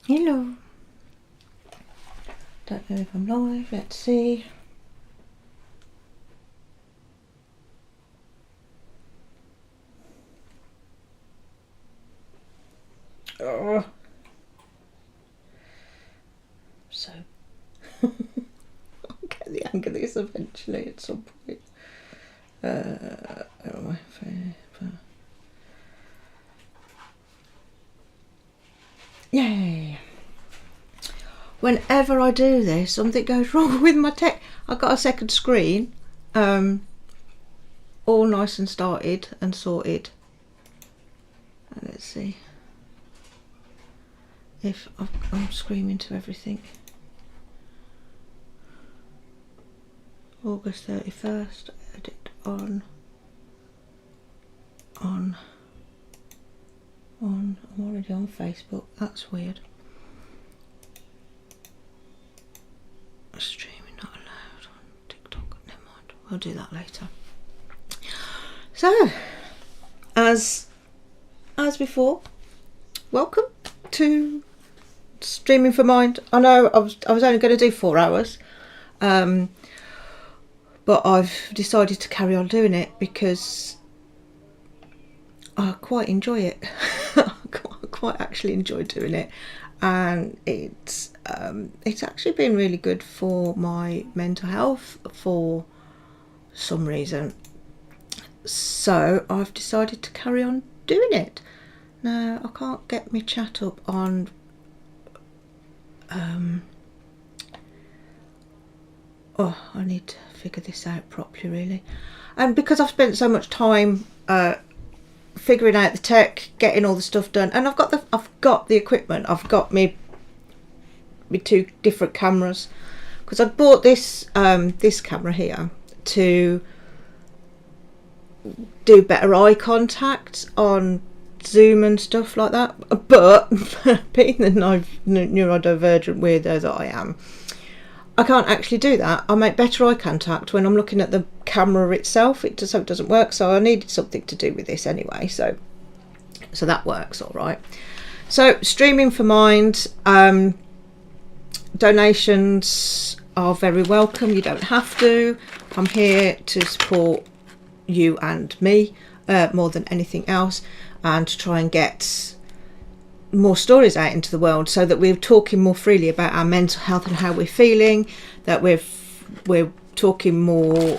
Hello. Don't know if I'm live. Let's see. Oh. So I'll get the hang of this eventually at some point. Yay! Whenever I do this, something goes wrong with my tech. I've got a second screen, all nice and started and sorted. Let's see if I'm screaming to everything. August 31st, edit on. I'm already on Facebook. That's weird. Streaming not allowed on TikTok. Never mind. We'll do that later. So, as before, welcome to Streaming for Mind. I know I was only going to do 4 hours, but I've decided to carry on doing it because I quite enjoy it. I quite actually enjoy doing it, and it's actually been really good for my mental health for some reason. So I've decided to carry on doing it. Now I can't get my chat up on I need to figure this out properly really, and because I've spent so much time figuring out the tech, getting all the stuff done, and I've got the equipment. I've got me 2 different cameras because I bought this camera here to do better eye contact on Zoom and stuff like that, but being the neurodivergent weirdo that I am, I can't actually do that. I make better eye contact when I'm looking at the camera itself. It doesn't work, so I needed something to do with this anyway, so that works all right. So Streaming for Mind, donations are very welcome. You don't have to. I'm here to support you and me more than anything else, and to try and get more stories out into the world so that we're talking more freely about our mental health and how we're feeling, that we're talking more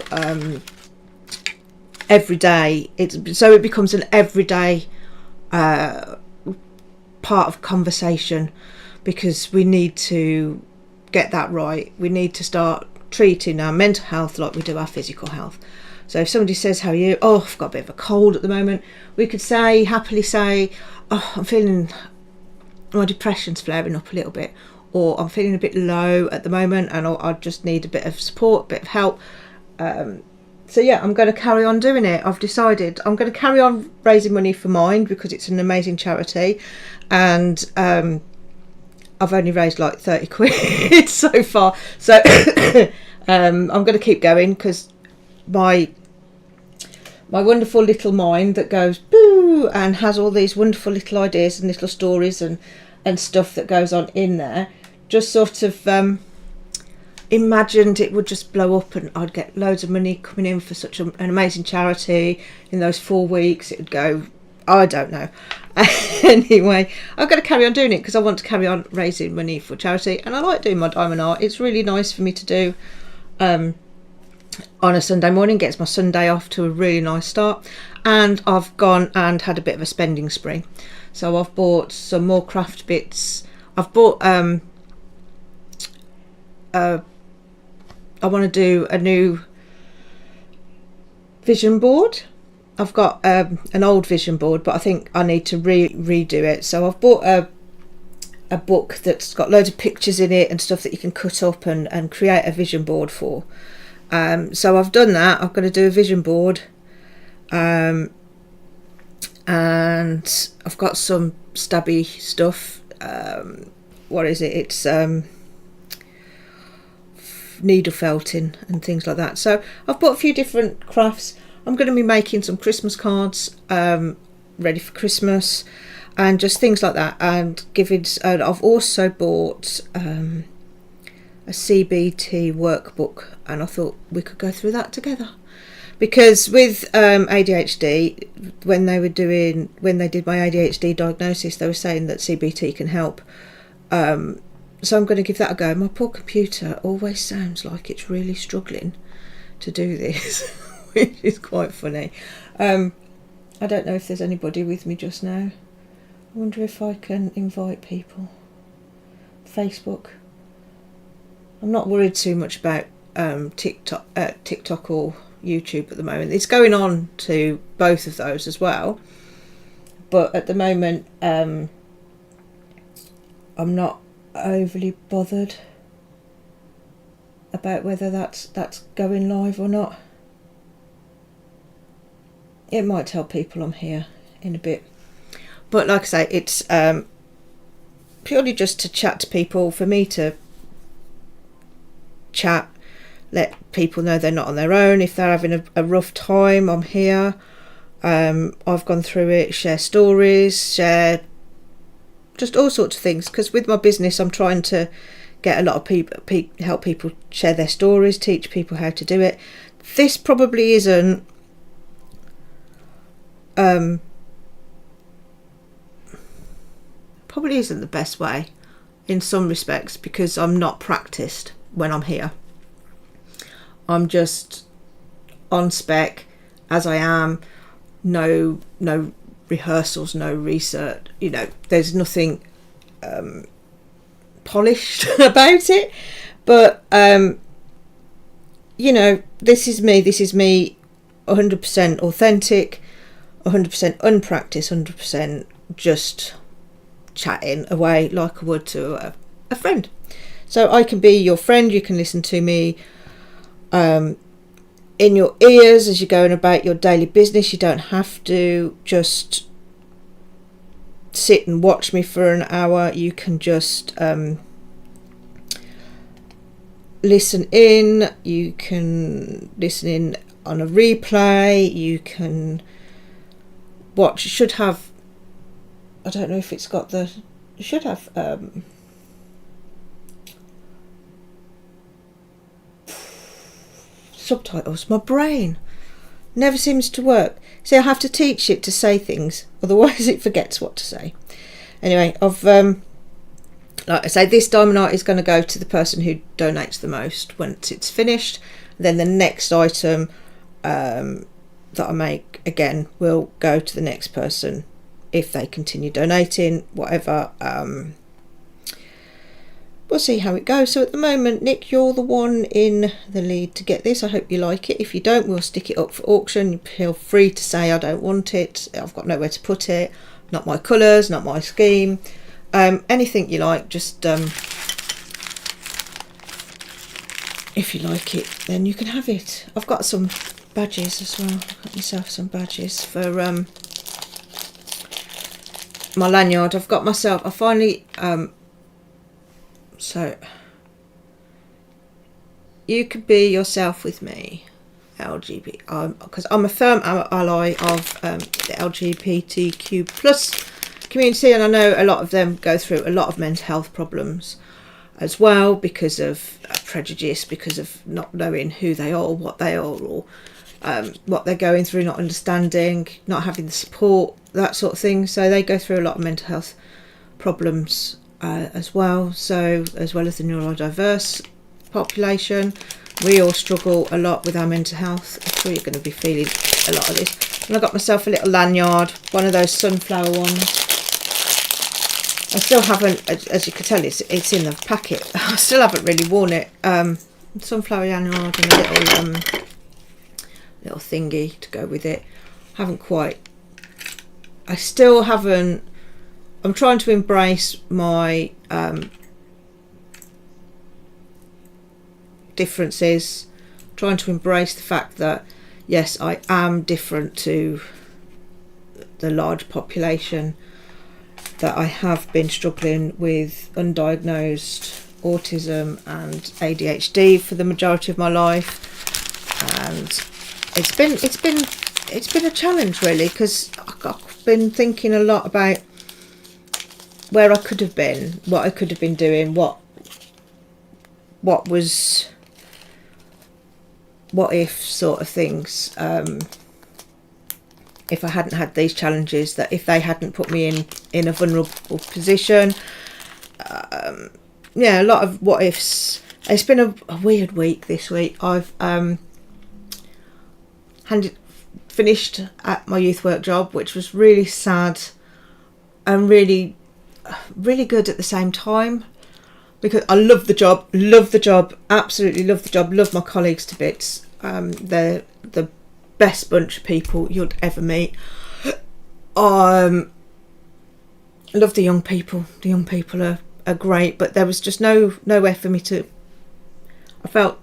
every day. So it becomes an everyday part of conversation, because we need to get that right. We need to start treating our mental health like we do our physical health. So if somebody says, how are you? Oh, I've got a bit of a cold at the moment. We could happily say, oh, I'm feeling, my depression's flaring up a little bit, or I'm feeling a bit low at the moment and I just need a bit of support, a bit of help. So yeah, I'm going to carry on doing it. I've decided I'm going to carry on raising money for Mind because it's an amazing charity, and I've only raised like 30 quid so far. So I'm going to keep going because my wonderful little mind that goes boo and has all these wonderful little ideas and little stories and stuff that goes on in there, just sort of imagined it would just blow up and I'd get loads of money coming in for such an amazing charity in those 4 weeks. It would go, I don't know. Anyway, I've got to carry on doing it because I want to carry on raising money for charity, and I like doing my diamond art. It's really nice for me to do on a Sunday morning. Gets my Sunday off to a really nice start, and I've gone and had a bit of a spending spree. So I've bought some more craft bits. I've bought I want to do a new vision board. I've got an old vision board, but I think I need to redo it. So I've bought a book that's got loads of pictures in it and stuff that you can cut up and create a vision board for. So I've done that. I'm going to do a vision board, and I've got some stabby stuff. What is it? It's needle felting and things like that. So I've bought a few different crafts. I'm going to be making some Christmas cards ready for Christmas, and just things like that. And I've also bought a CBT workbook, and I thought we could go through that together, because with ADHD, when they did my ADHD diagnosis, they were saying that CBT can help. So I'm going to give that a go. My poor computer always sounds like it's really struggling to do this, which is quite funny. I don't know if there's anybody with me just now. I wonder if I can invite people. Facebook. I'm not worried too much about TikTok or YouTube at the moment. It's going on to both of those as well, but at the moment I'm not overly bothered about whether that's going live or not. It might tell people I'm here in a bit, but like I say, it's purely just to chat to people, for me to chat, let people know they're not on their own. If they're having a rough time, I'm here. I've gone through it, share stories, share just all sorts of things, because with my business I'm trying to get a lot of people, help people share their stories, teach people how to do it. This probably isn't the best way in some respects, because I'm not practiced when I'm here. I'm just on spec as I am, no rehearsals, no research, there's nothing polished about it, but this is me 100% authentic, 100% unpracticed, 100% just chatting away like I would to a friend. So I can be your friend, you can listen to me in your ears as you're going about your daily business. You don't have to just sit and watch me for an hour. You can just listen in. You can listen in on a replay. You can watch. You should have, I don't know if it's got the, you should have subtitles. My brain never seems to work. See, I have to teach it to say things, otherwise it forgets what to say. Anyway, I've like I say, this diamond art is going to go to the person who donates the most once it's finished. Then the next item that I make again will go to the next person if they continue donating, whatever. We'll see how it goes. So at the moment, Nick, you're the one in the lead to get this. I hope you like it. If you don't, we'll stick it up for auction. Feel free to say I don't want it, I've got nowhere to put it, not my colours, not my scheme, anything you like. Just if you like it, then you can have it. I've got some badges as well. I've got myself some badges for my lanyard. I finally so you could be yourself with me, LGBT, because I'm a firm ally of the LGBTQ plus community, and I know a lot of them go through a lot of mental health problems as well, because of prejudice, because of not knowing who they are, what they are, or what they're going through, not understanding, not having the support, that sort of thing. So they go through a lot of mental health problems as well. So as well as the neurodiverse population, we all struggle a lot with our mental health. I'm sure you're going to be feeling a lot of this. And I got myself a little lanyard, one of those sunflower ones. I still haven't, as you can tell, it's in the packet. I still haven't really worn it. Sunflower lanyard and a little thingy to go with it. I still haven't. I'm trying to embrace my differences, trying to embrace the fact that yes, I am different to the large population, that I have been struggling with undiagnosed autism and ADHD for the majority of my life, and it's been a challenge really, because I've been thinking a lot about where I could have been, what I could have been doing, what was, what if sort of things. If I hadn't had these challenges, that if they hadn't put me in a vulnerable position, yeah, a lot of what ifs. It's been a weird week this week. I've finished at my youth work job, which was really sad and really good at the same time, because I love the job, absolutely love the job, love my colleagues to bits. They're the best bunch of people you'd ever meet. Love the young people. The young people are great, but there was just no way for me to. I felt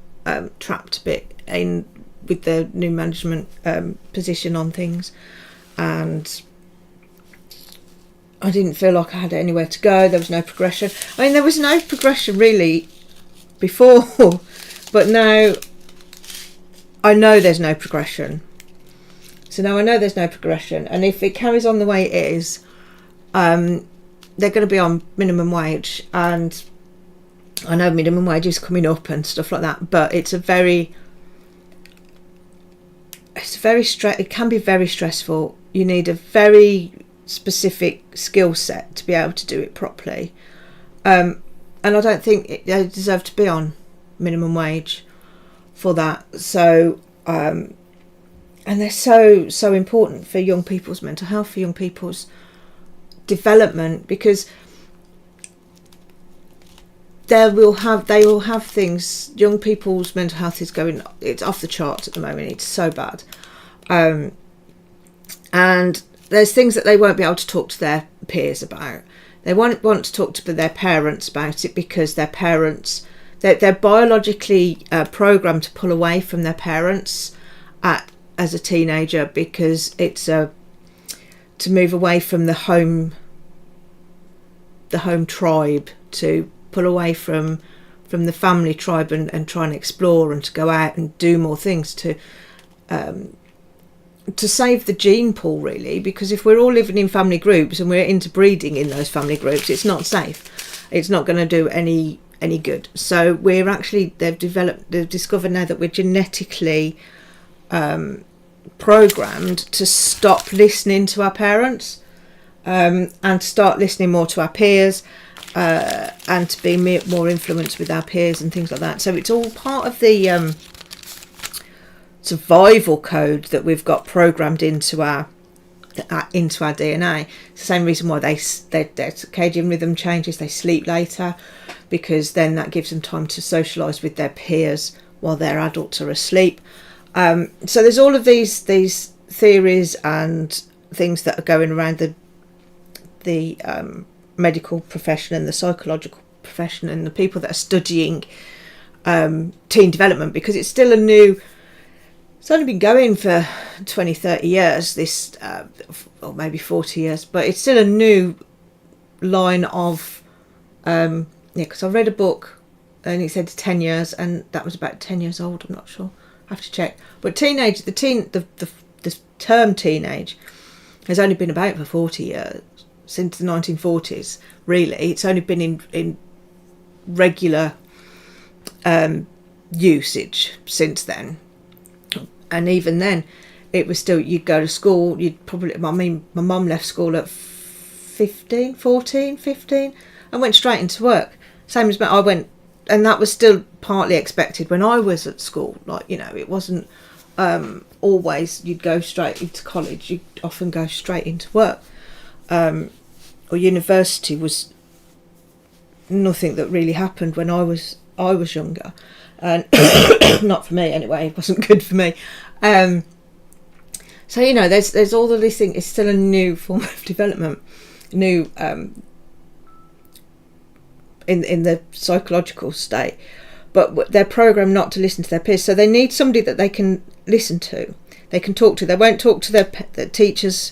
trapped a bit in with the new management position on things, and I didn't feel like I had anywhere to go. There was no progression. I mean, there was no progression really before, but now I know there's no progression. So now I know there's no progression, and if it carries on the way it is, they're going to be on minimum wage, and I know minimum wage is coming up and stuff like that, but it can be very stressful. You need a very specific skill set to be able to do it properly, and I don't think they deserve to be on minimum wage for that. So and they're so important for young people's mental health, for young people's development, because they will have things. Young people's mental health is it's off the charts at the moment. It's so bad, and there's things that they won't be able to talk to their peers about. They won't want to talk to their parents about it, because their parents, they're biologically programmed to pull away from their parents as a teenager, because it's to move away from the home tribe, to pull away from the family tribe and try and explore and to go out and do more things to save the gene pool, really, because if we're all living in family groups and we're interbreeding in those family groups, it's not safe. It's not going to do any good. So they've discovered now that we're genetically programmed to stop listening to our parents, and start listening more to our peers, and to be more influenced with our peers and things like that. So it's all part of the survival code that we've got programmed into our DNA. It's the same reason why their circadian rhythm changes. They sleep later, because then that gives them time to socialise with their peers while their adults are asleep. So there's all of these theories and things that are going around the medical profession and the psychological profession and the people that are studying teen development, because it's still it's only been going for 20, 30 years, or maybe 40 years, but it's still a new line of, because I read a book and it said 10 years, and that was about 10 years old, I'm not sure, I have to check. But the term teenage has only been about for 40 years, since the 1940s, really. It's only been in regular usage since then. And even then, it was still, you'd go to school, my mum left school at 15, and went straight into work. Same as I went, and that was still partly expected when I was at school. Like, it wasn't always you'd go straight into college. You'd often go straight into work. Or university was nothing that really happened when I was younger, and not for me anyway. It wasn't good for me. So there's all of these things. It's still a new form of development, new in the psychological state, but they're programmed not to listen to their peers. So they need somebody that they can listen to, they can talk to. They won't talk to their teachers.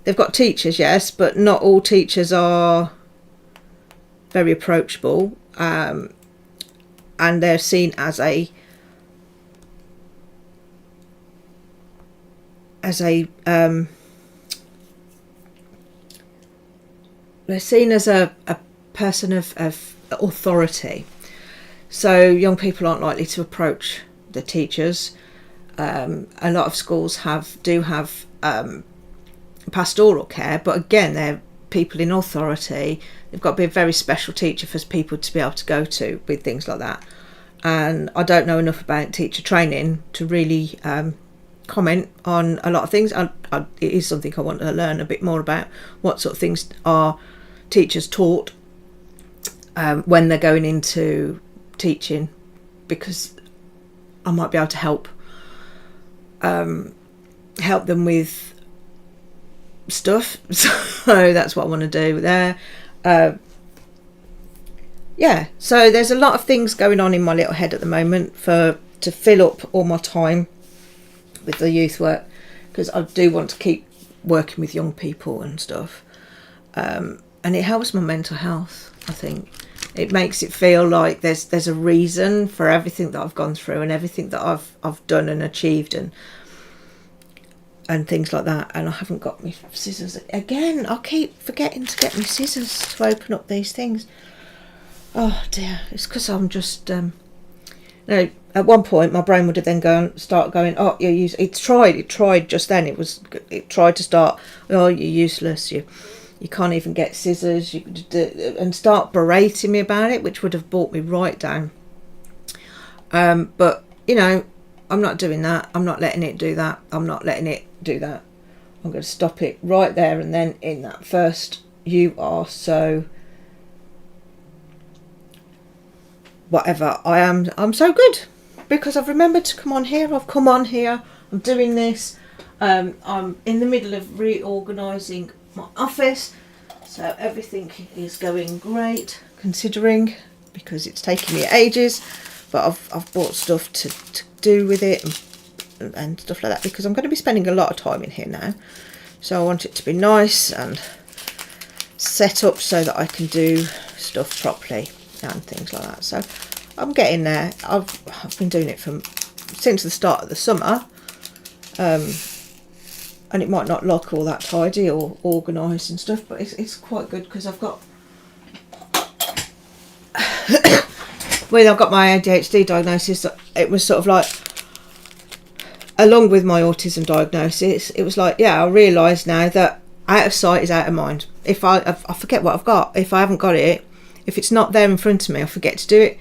They've got teachers, yes, but not all teachers are very approachable, and they're seen as a they're seen as a person of authority. So young people aren't likely to approach the teachers. A lot of schools do have pastoral care, but again, they're people in authority. They've got to be a very special teacher for people to be able to go to with things like that. And I don't know enough about teacher training to really comment on a lot of things. It is something I want to learn a bit more about. What sort of things are teachers taught when they're going into teaching, because I might be able to help them with stuff. So that's what I want to do there. So there's a lot of things going on in my little head at the moment to fill up all my time with the youth work, because I do want to keep working with young people and stuff, and it helps my mental health. I think it makes it feel like there's a reason for everything that I've gone through and everything that I've done and achieved and things like that. And I haven't got my scissors again. I keep forgetting to get my scissors to open up these things. Oh dear, it's because I'm just no. At one point, my brain would have then start going. Oh, it tried just then. It tried to start. Oh, you're useless. You can't even get scissors. And start berating me about it, which would have brought me right down. But I'm not doing that. I'm not letting it do that. I'm not letting it do that. I'm going to stop it right there and then in that first. You are so. Whatever I am, I'm so good because I've remembered to come on here. I've come on here. I'm doing this. I'm in the middle of reorganising my office, so everything is going great considering, because it's taken me ages. But I've bought stuff to do with it and stuff like that, because I'm going to be spending a lot of time in here now. So I want it to be nice and set up so that I can do stuff properly and things like that. So I'm getting there. I've been doing it since the start of the summer, and it might not look all that tidy or organised and stuff, but it's quite good because I've got when I got my ADHD diagnosis, it was sort of like, along with my autism diagnosis, it was like, I realise now that out of sight is out of mind. If I forget what I've got, if I haven't got it, if it's not there in front of me, I forget to do it,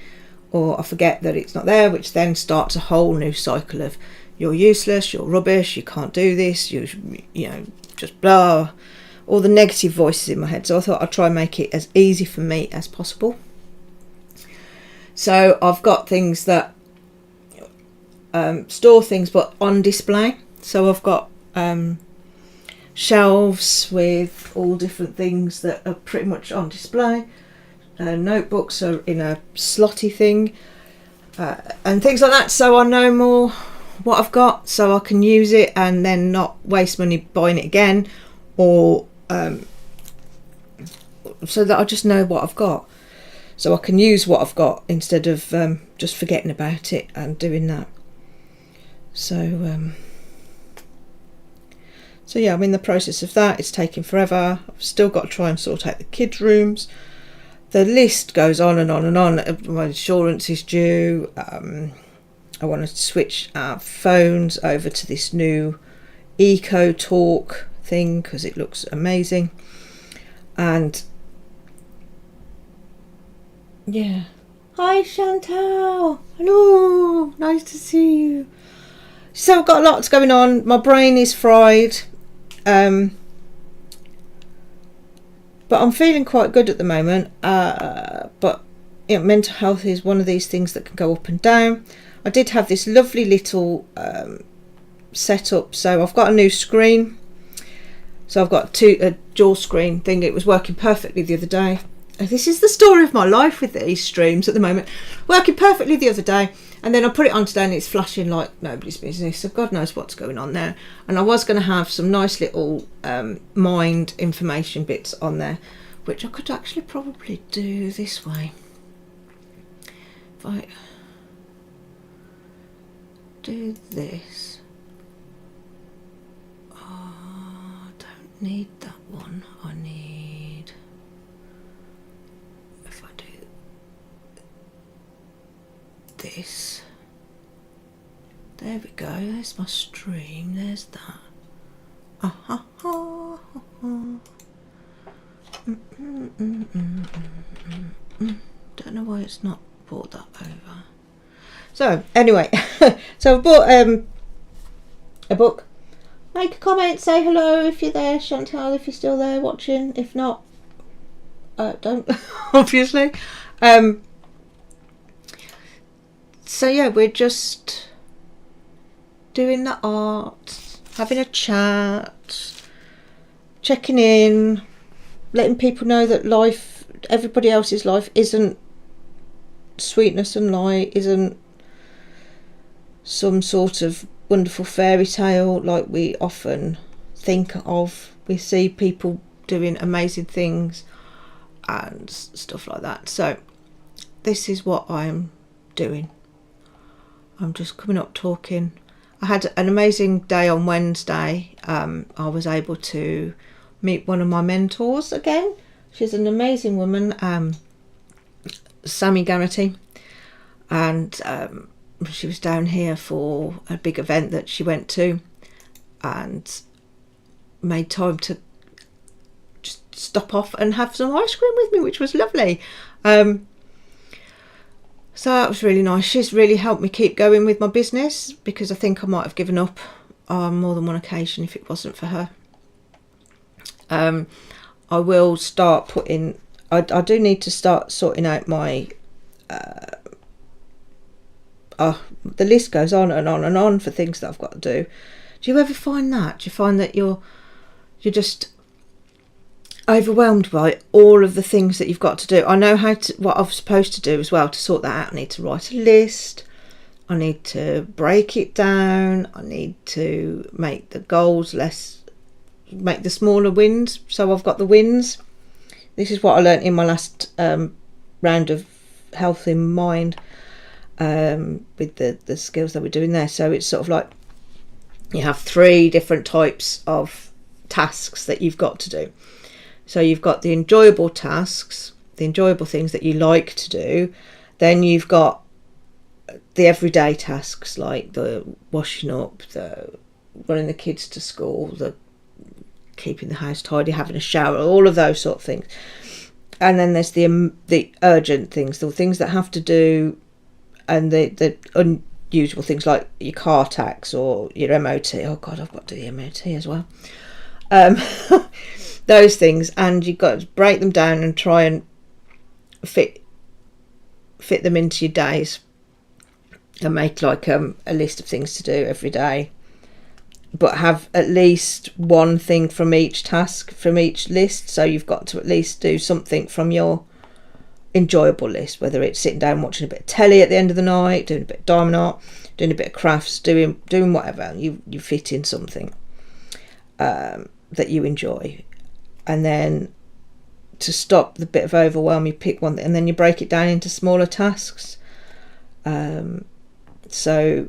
or I forget that it's not there, which then starts a whole new cycle of you're useless, you're rubbish, you can't do this, you just blah, all the negative voices in my head. So I thought I'd try and make it as easy for me as possible. So I've got things that store things but on display. So I've got shelves with all different things that are pretty much on display. Notebooks are in a slotty thing, and things like that, so I know more what I've got, so I can use it and then not waste money buying it again, or so that I just know what I've got, so I can use what I've got instead of just forgetting about it and doing that. So yeah, I'm in the process of that. It's taking forever. I've still got to try and sort out the kids' rooms. The list goes on and on and on. My insurance is due. I want to switch our phones over to this new Eco Talk thing because it looks amazing. And yeah. Hi Chantal. Hello. Nice to see you. So I've got lots going on. My brain is fried. But I'm feeling quite good at the moment. But mental health is one of these things that can go up and down. I did have this lovely little setup. So I've got a new screen. So I've got a dual screen thing. It was working perfectly the other day. This is the story of my life with these streams at the moment. Working perfectly the other day. And then I put it on today and it's flashing like nobody's business. So God knows what's going on there. And I was going to have some nice little mind information bits on there, which I could actually probably do this way. If I do this. Oh, I don't need that one. I need this? There we go. There's my stream. There's that. Don't know why it's not brought that over. So anyway, so I've bought a book. Make a comment, say hello if you're there, Chantal, if you're still there watching. If not, don't, obviously. So yeah, we're just doing the art, having a chat, checking in, letting people know that life, everybody else's life, isn't sweetness and light, isn't some sort of wonderful fairy tale like we often think of. We see people doing amazing things and stuff like that. So this is what I'm doing. I'm just coming up talking. I had an amazing day on Wednesday. I was able to meet one of my mentors again. She's an amazing woman, Sammy Garrity, and she was down here for a big event that she went to and made time to just stop off and have some ice cream with me, which was lovely. So that was really nice. She's really helped me keep going with my business, because I think I might have given up on more than one occasion if it wasn't for her. I will start putting, I do need to start sorting out my, the list goes on and on and on for things that I've got to do. Do you ever find that? Do you find that you're just overwhelmed by all of the things that you've got to do? I know what I'm supposed to do as well to sort that out. I need to write a list. I need to break it down. I need to make the goals make the smaller wins, so I've got the wins. This is what I learnt in my last round of Health in Mind, with the skills that we're doing there. So it's sort of like you have 3 different types of tasks that you've got to do. So you've got the enjoyable tasks, the enjoyable things that you like to do. Then you've got the everyday tasks, like the washing up, the running the kids to school, the keeping the house tidy, having a shower, all of those sort of things. And then there's the urgent things, the things that have to do, and the unusual things like your car tax or your MOT. Oh God, I've got to do the MOT as well. Those things, and you've got to break them down and try and fit them into your days, and make like a list of things to do every day, but have at least one thing from each task, from each list. So you've got to at least do something from your enjoyable list, whether it's sitting down watching a bit of telly at the end of the night, doing a bit of diamond art, doing a bit of crafts, doing whatever. You fit in something that you enjoy. And then to stop the bit of overwhelm, you pick one and then you break it down into smaller tasks. So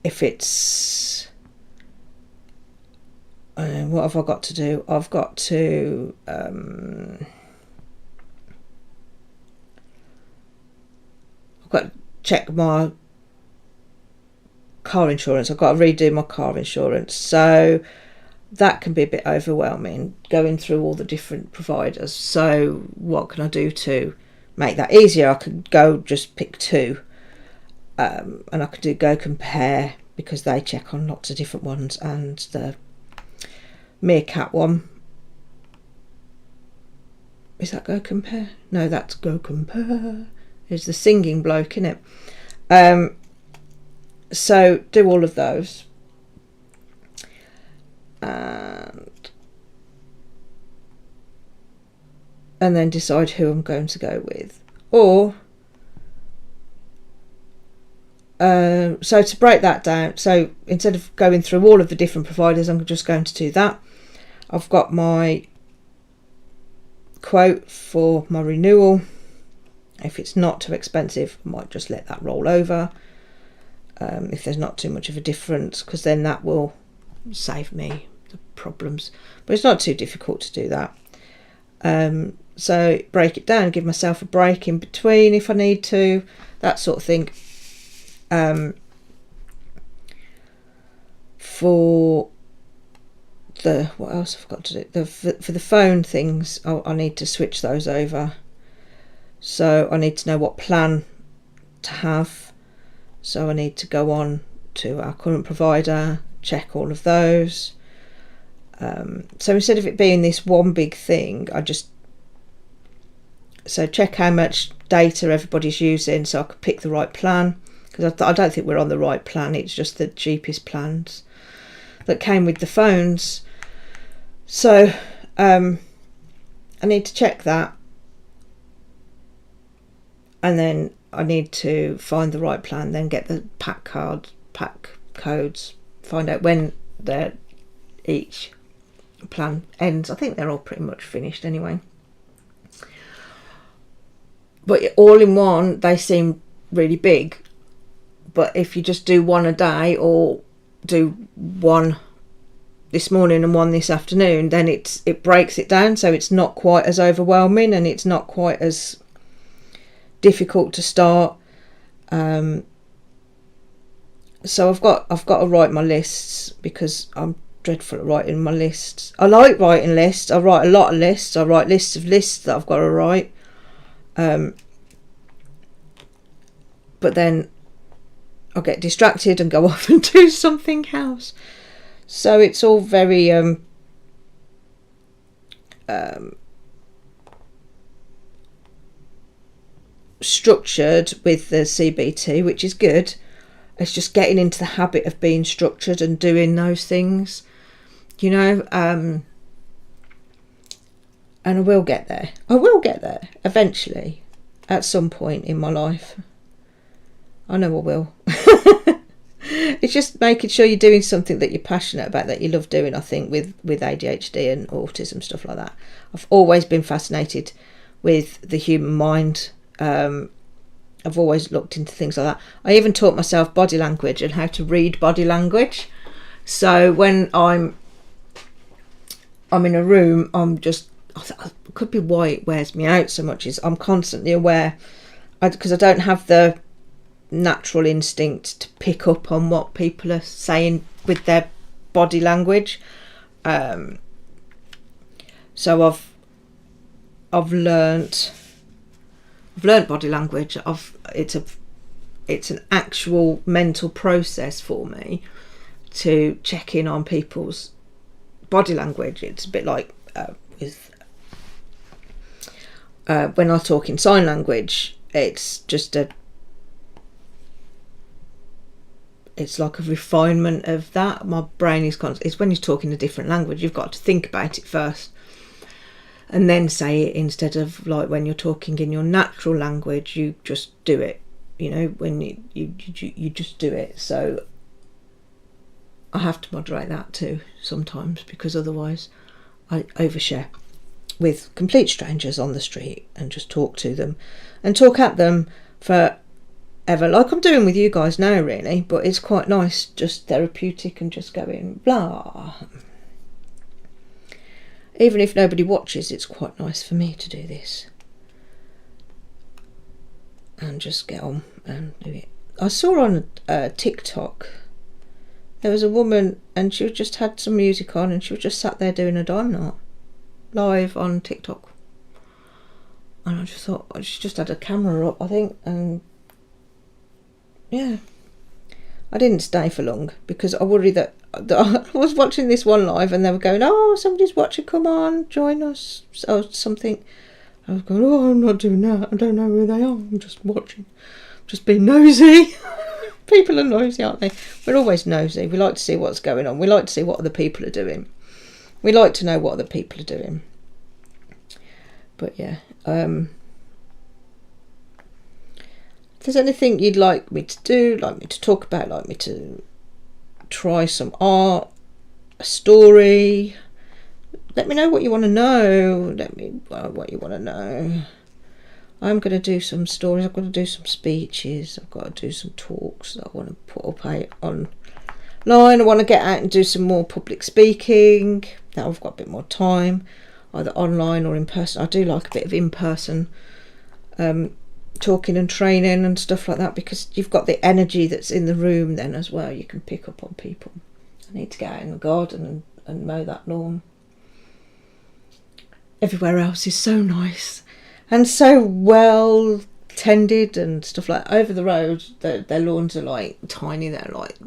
if it's what have I got to do? I've got to check my car insurance. I've got to redo my car insurance, so that can be a bit overwhelming, going through all the different providers. So what can I do to make that easier? I could go just pick 2, and I could go compare, because they check on lots of different ones. And the Meerkat one, is that Go Compare? No, that's Go Compare. It's the singing bloke, isn't it? So do all of those. And then decide who I'm going to go with. Or so to break that down, so instead of going through all of the different providers, I'm just going to do that. I've got my quote for my renewal. If it's not too expensive, I might just let that roll over, if there's not too much of a difference, because then that will save me the problems. But it's not too difficult to do that. So break it down, give myself a break in between if I need to, that sort of thing. For the, what else I've got to do, for the phone things, I need to switch those over. So I need to know what plan to have. So I need to go on to our current provider, check all of those. So instead of it being this one big thing, so check how much data everybody's using so I could pick the right plan, because I don't think we're on the right plan. It's just the cheapest plans that came with the phones. So I need to check that, and then I need to find the right plan, then get the pack codes, find out when each plan ends. I think they're all pretty much finished anyway. But all in one, they seem really big. But if you just do one a day, or do one this morning and one this afternoon, then it breaks it down, so it's not quite as overwhelming and it's not quite as difficult to start. So I've got to write my lists, because I'm dreadful at writing my lists. I like writing lists. I write a lot of lists. I write lists of lists that I've got to write. But then I'll get distracted and go off and do something else. So it's all very structured with the CBT, which is good. It's just getting into the habit of being structured and doing those things, and I will get there. I will get there eventually, at some point in my life. I know I will. It's just making sure you're doing something that you're passionate about, that you love doing, I think, with ADHD and autism, stuff like that. I've always been fascinated with the human mind. I've always looked into things like that. I even taught myself body language and how to read body language. So when I'm in a room, it could be why it wears me out so much, is I'm constantly aware, because I don't have the natural instinct to pick up on what people are saying with their body language. So I've learnt body language. It's an actual mental process for me to check in on people's body language. It's a bit like when I talk in sign language, it's like a refinement of that. My brain it's when you're talking a different language, you've got to think about it first and then say it, instead of like when you're talking in your natural language, you just do it, when you just do it. So I have to moderate that too sometimes, because otherwise I overshare with complete strangers on the street and just talk to them and talk at them forever, like I'm doing with you guys now, really. But it's quite nice, just therapeutic, and just going blah. Even if nobody watches, it's quite nice for me to do this and just get on and do it. I saw on TikTok, there was a woman and she just had some music on and she was just sat there doing a dime knot live on TikTok. And I just thought, she just had a camera up, I think, and yeah, I didn't stay for long because I worry that I was watching this one live and they were going, oh, somebody's watching, come on, join us, or something. I was going, oh, I'm not doing that, I don't know who they are, I'm just watching, just being nosy. People are nosy, aren't they? We're always nosy. We like to see what's going on. We like to see what other people are doing. We like to know what other people are doing. But yeah, if there's anything you'd like me to do, like me to talk about, like me to try some art, a story, let me know what you want to know. Let me know what you want to know. I'm going to do some stories, I've got to do some speeches, I've got to do some talks that I want to put up online. I want to get out and do some more public speaking. Now I've got a bit more time. either online or in person. I do like a bit of in-person talking and training and stuff like that, because you've got the energy that's in the room then as well. You can pick up on people. I need to get out in the garden and mow that lawn. Everywhere else is so nice and so well tended and stuff like that. Over the road, their lawns are like tiny. They're like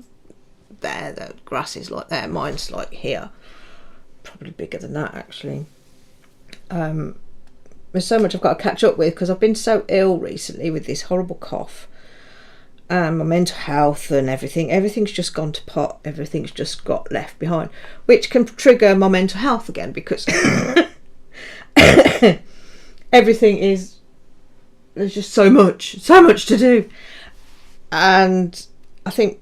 there. The grass is like there. Mine's like here, probably bigger than that actually. There's so much I've got to catch up with because I've been so ill recently with this horrible cough. My mental health and everything's just gone to pot. Everything's just got left behind, which can trigger my mental health again, because there's just so much to do. And I think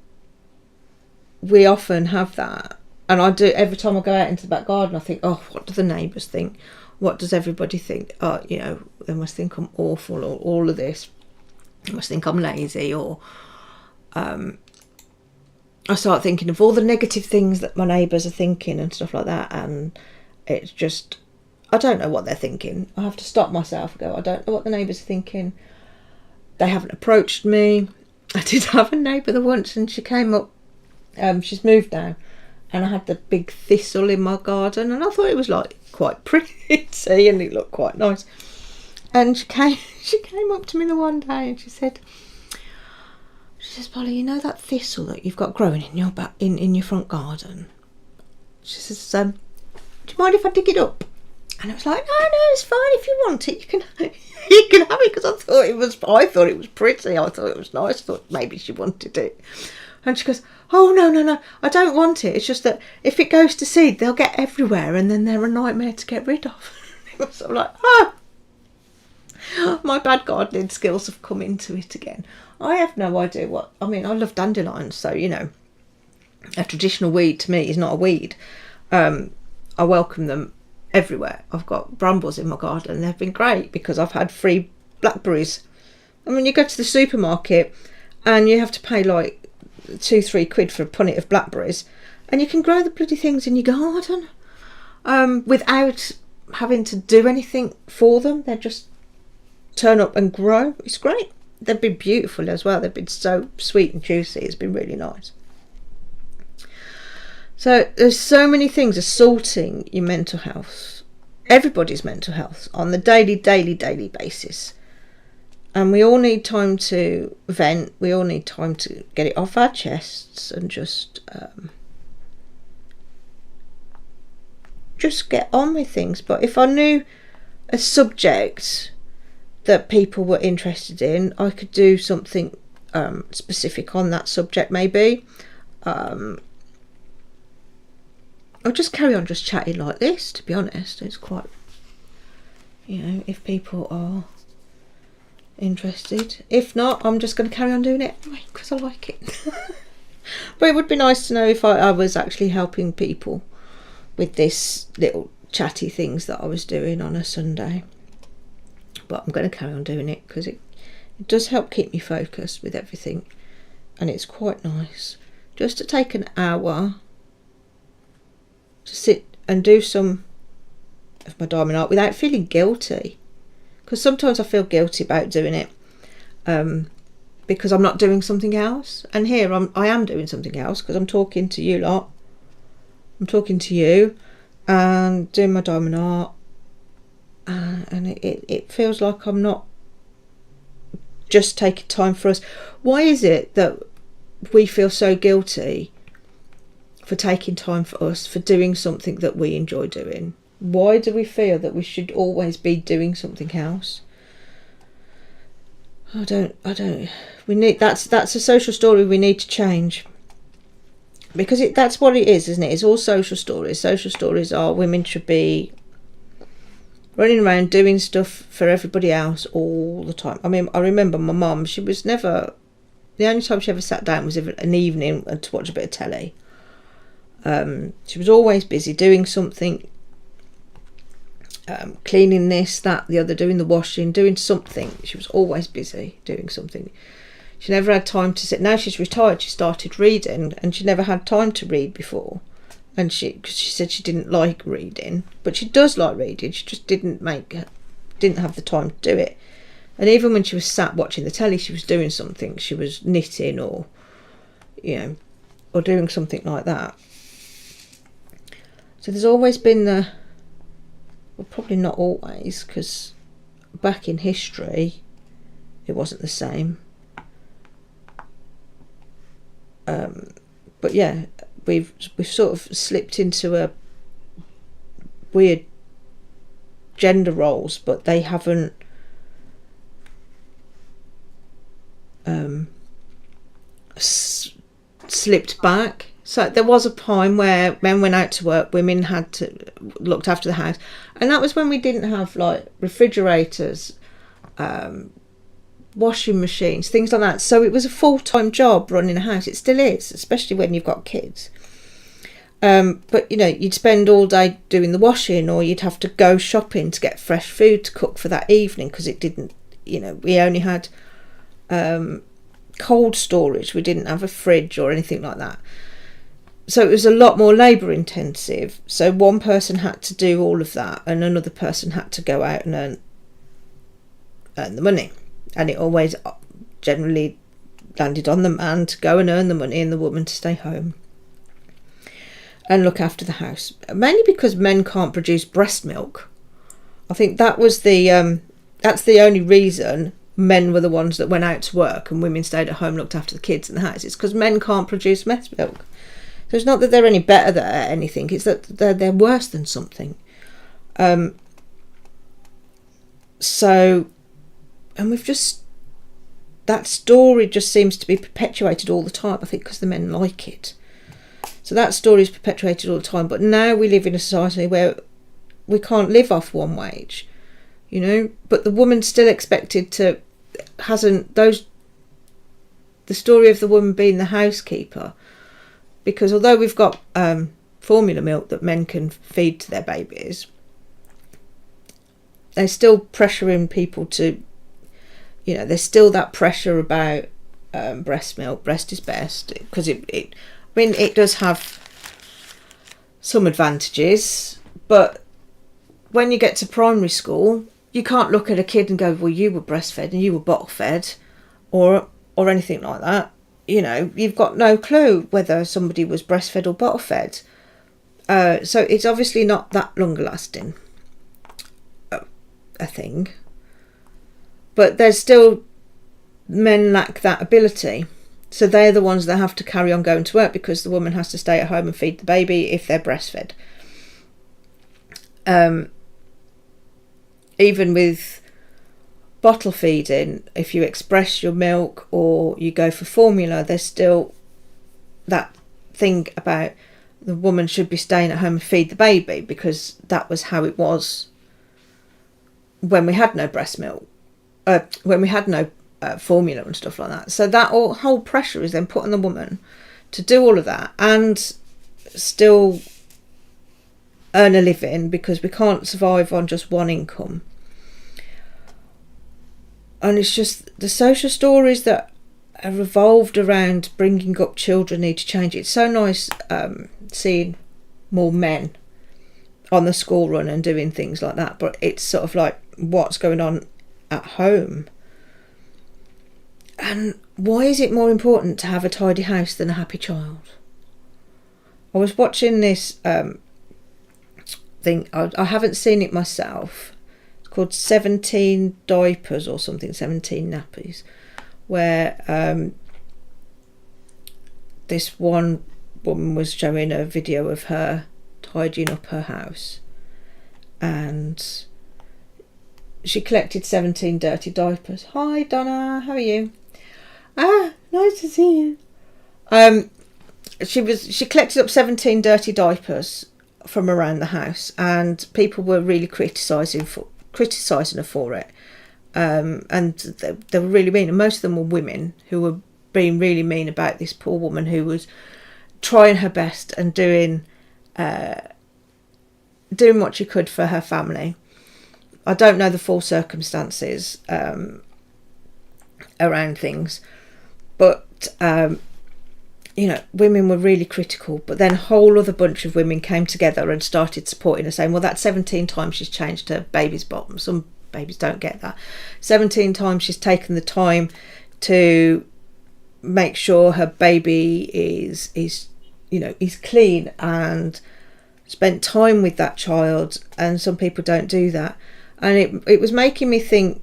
we often have that, and I do every time I go out into the back garden. I think, oh, what do the neighbours think? What does everybody think? Oh, they must think I'm awful, or all of this. They must think I'm lazy, or I start thinking of all the negative things that my neighbours are thinking and stuff like that, and it's just, I don't know what they're thinking. I have to stop myself and go, I don't know what the neighbours are thinking. They haven't approached me. I did have a neighbour once, and she came up, she's moved now, and I had the big thistle in my garden, and I thought it was like quite pretty and it looked quite nice. And she came up to me the one day and she says, Polly, you know that thistle that you've got growing in your in your front garden? She says, do you mind if I dig it up? And I was like, no, it's fine. If you want it, you can have it, because I thought it was pretty. I thought it was nice. I thought maybe she wanted it. And she goes, oh, no, I don't want it. It's just that if it goes to seed, they'll get everywhere and then they're a nightmare to get rid of. It was sort of like, my bad gardening skills have come into it again. I have no idea I love dandelions, so, a traditional weed to me is not a weed. I welcome them everywhere. I've got brambles in my garden, and they've been great because I've had free blackberries. I mean, you go to the supermarket and you have to pay like £2-3 for a punnet of blackberries, and you can grow the bloody things in your garden without having to do anything for them. They just turn up and grow. It's great. They've been beautiful as well. They've been so sweet and juicy. It's been really nice. So there's so many things assaulting your mental health, everybody's mental health, on the daily basis. And we all need time to vent. We all need time to get it off our chests and just get on with things. But if I knew a subject that people were interested in, I could do something specific on that subject maybe. I'll just carry on just chatting like this, to be honest. It's quite, if people are interested. If not, I'm just going to carry on doing it anyway because I like it. But it would be nice to know if I was actually helping people with this little chatty things that I was doing on a Sunday. But I'm going to carry on doing it because it does help keep me focused with everything, and it's quite nice just to take an hour to sit and do some of my diamond art without feeling guilty. Because sometimes I feel guilty about doing it because I'm not doing something else. And here I am doing something else because I'm talking to you lot. I'm talking to you and doing my diamond art. And it feels like I'm not just taking time for us. Why is it that we feel so guilty for taking time for us, for doing something that we enjoy doing? Why do we feel that we should always be doing something else? I don't. We need that's a social story we need to change, because that's what it is, isn't it? It's all social stories. Social stories are women should be running around doing stuff for everybody else all the time. I mean, I remember my mum. She was never. The only time she ever sat down was an evening to watch a bit of telly. She was always busy doing something. Cleaning this, that, the other, doing the washing, doing something. She was always busy doing something. She never had time to sit. Now she's retired, she started reading, and she never had time to read before. and cause she said she didn't like reading, but she does like reading. She just didn't have the time to do it. And even when she was sat watching the telly, she was doing something. She was knitting or doing something like that. So there's always been well, probably not always, because back in history it wasn't the same. But yeah, we've sort of slipped into a weird gender roles, but they haven't slipped back. So there was a time where men went out to work, women looked after the house, and that was when we didn't have like refrigerators, washing machines, things like that. So it was a full-time job running a house. It still is, especially when you've got kids. But you'd spend all day doing the washing, or you'd have to go shopping to get fresh food to cook for that evening, because it didn't, we only had cold storage. We didn't have a fridge or anything like that. So it was a lot more labour intensive. So one person had to do all of that, and another person had to go out and earn the money. And it always generally landed on the man to go and earn the money, and the woman to stay home and look after the house. Mainly because men can't produce breast milk. I think that was that's the only reason men were the ones that went out to work and women stayed at home, looked after the kids in the house. It's because men can't produce breast milk. So it's not that they're any better at anything, it's that they're worse than something. So, and that story just seems to be perpetuated all the time, I think because the men like it. So that story is perpetuated all the time. But now we live in a society where we can't live off one wage, but the woman's still expected to, the story of the woman being the housekeeper, because although we've got formula milk that men can feed to their babies, they're still pressuring people to, there's still that pressure about breast milk. Breast is best, because it does have some advantages, but when you get to primary school, you can't look at a kid and go, well, you were breastfed and you were bottle fed, or anything like that. You've got no clue whether somebody was breastfed or bottle fed. So it's obviously not that longer lasting a thing. But there's still, men lack that ability. So they're the ones that have to carry on going to work, because the woman has to stay at home and feed the baby if they're breastfed. Even with bottle feeding, if you express your milk or you go for formula, there's still that thing about the woman should be staying at home and feed the baby, because that was how it was when we had no breast milk, when we had no formula and stuff like that. So that whole pressure is then put on the woman to do all of that and still earn a living, because we can't survive on just one income. And it's just the social stories that are revolved around bringing up children need to change. It's so nice seeing more men on the school run and doing things like that, but it's sort of like, what's going on at home? And why is it more important to have a tidy house than a happy child? I was watching this thing, I haven't seen it myself. It's called 17 Diapers or something, 17 Nappies, where this one woman was showing a video of her tidying up her house, and she collected 17 dirty diapers. Hi Donna, how are you? Nice to see you. She collected up 17 dirty diapers from around the house, and people were really criticising her for it. And they were really mean, and most of them were women who were being really mean about this poor woman who was trying her best and doing what she could for her family. I don't know the full circumstances around things, but women were really critical, but then a whole other bunch of women came together and started supporting her, saying, well, that's 17 times she's changed her baby's bottom. Some babies don't get that. 17 times she's taken the time to make sure her baby is clean and spent time with that child, and some people don't do that. And it was making me think,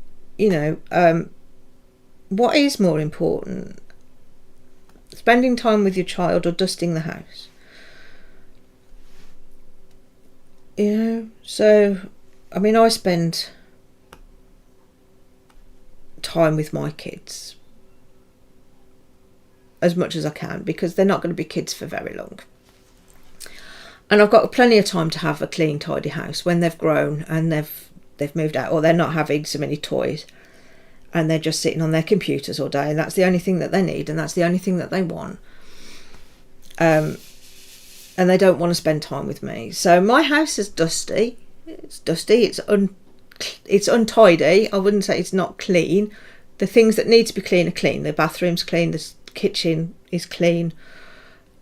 what is more important? Spending time with your child or dusting the house? So, I spend time with my kids as much as I can, because they're not going to be kids for very long. And I've got plenty of time to have a clean, tidy house when they've grown and they've moved out, or they're not having so many toys and they're just sitting on their computers all day, and that's the only thing that they need, and that's the only thing that they want. And they don't want to spend time with me. So my house is dusty. It's dusty. It's untidy. I wouldn't say it's not clean. The things that need to be clean are clean. The bathroom's clean. The kitchen is clean.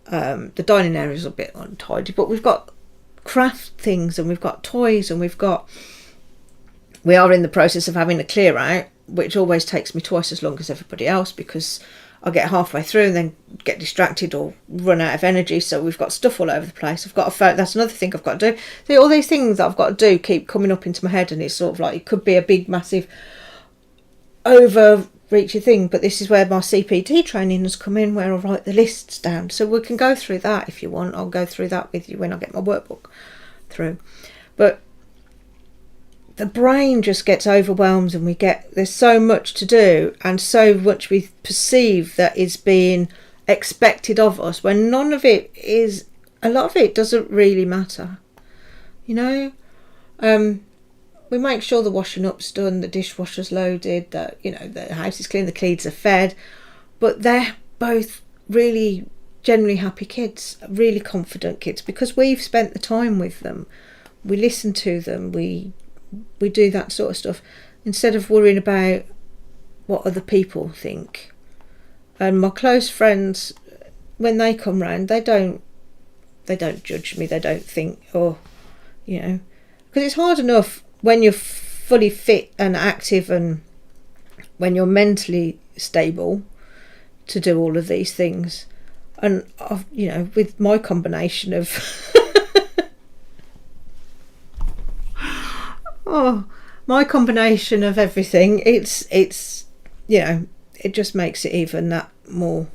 The dining area is a bit untidy, but we've got craft things and we've got toys and we are in the process of having a clear out, which always takes me twice as long as everybody else, because I get halfway through and then get distracted or run out of energy. So we've got stuff all over the place. I've got a phone. That's another thing I've got to do. See, all these things that I've got to do keep coming up into my head, and it's sort of like it could be a big, massive, overreaching thing. But this is where my CPD training has come in, where I write the lists down. So we can go through that if you want. I'll go through that with you when I get my workbook through. But the brain just gets overwhelmed, and there's so much to do and so much we perceive that is being expected of us, when none of it is. A lot of it doesn't really matter, we make sure the washing up's done, the dishwasher's loaded, that the house is clean, the kids are fed, but they're both really generally happy kids, really confident kids, because we've spent the time with them, we listen to them, we do that sort of stuff, instead of worrying about what other people think. And my close friends, when they come round, they don't judge me, they don't think, because it's hard enough when you're fully fit and active and when you're mentally stable to do all of these things. And with my combination of my combination of everything, it just makes it even that more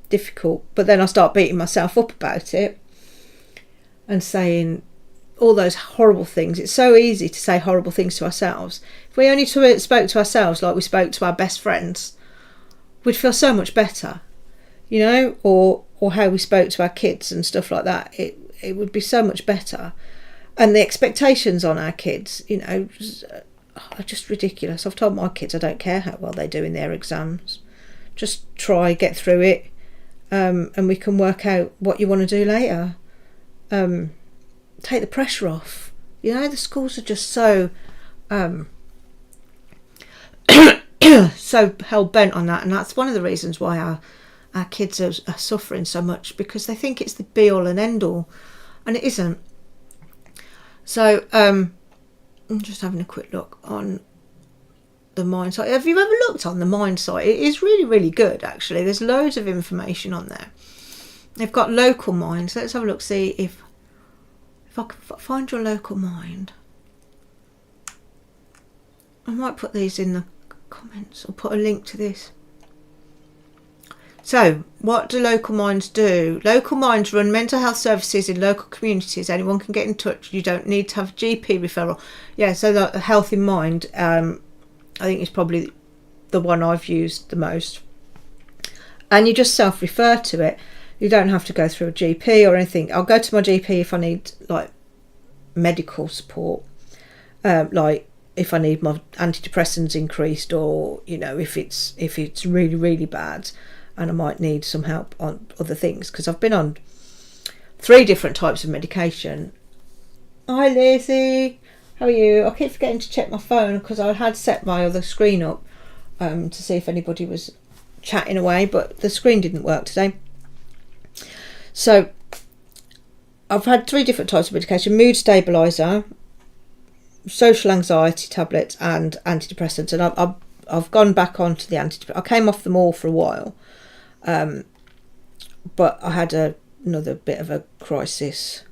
difficult. But then I start beating myself up about it and saying all those horrible things. It's so easy to say horrible things to ourselves. If we only spoke to ourselves like we spoke to our best friends, we'd feel so much better, or how we spoke to our kids and stuff like that. It would be so much better. And the expectations on our kids, are just ridiculous. I've told my kids I don't care how well they do in their exams. Just try, get through it, and we can work out what you want to do later. Take the pressure off. The schools are just so so hell-bent on that, and that's one of the reasons why our kids are suffering so much, because they think it's the be-all and end-all, and it isn't. So I'm just having a quick look on the Mind site. Have you ever looked on the Mind site? It is really, really good, actually. There's loads of information on there. They've got local minds. Let's have a look, see if I can find your local mind. I might put these in the comments or put a link to this. So, what do local minds do? Local minds run mental health services in local communities. Anyone can get in touch. You don't need to have a GP referral. Yeah, so the Health in Mind, I think is probably the one I've used the most. And you just self-refer to it. You don't have to go through a GP or anything. I'll go to my GP if I need medical support, like if I need my antidepressants increased, or if it's really, really bad and I might need some help on other things, because I've been on 3 different types of medication. Hi Lizzie, how are you? I keep forgetting to check my phone because I had set my other screen up to see if anybody was chatting away, but the screen didn't work today. So I've had 3 different types of medication: mood stabiliser, social anxiety tablets, and antidepressants. And I've gone back onto the antidepressants. I came off them all for a while, but I had another bit of a crisis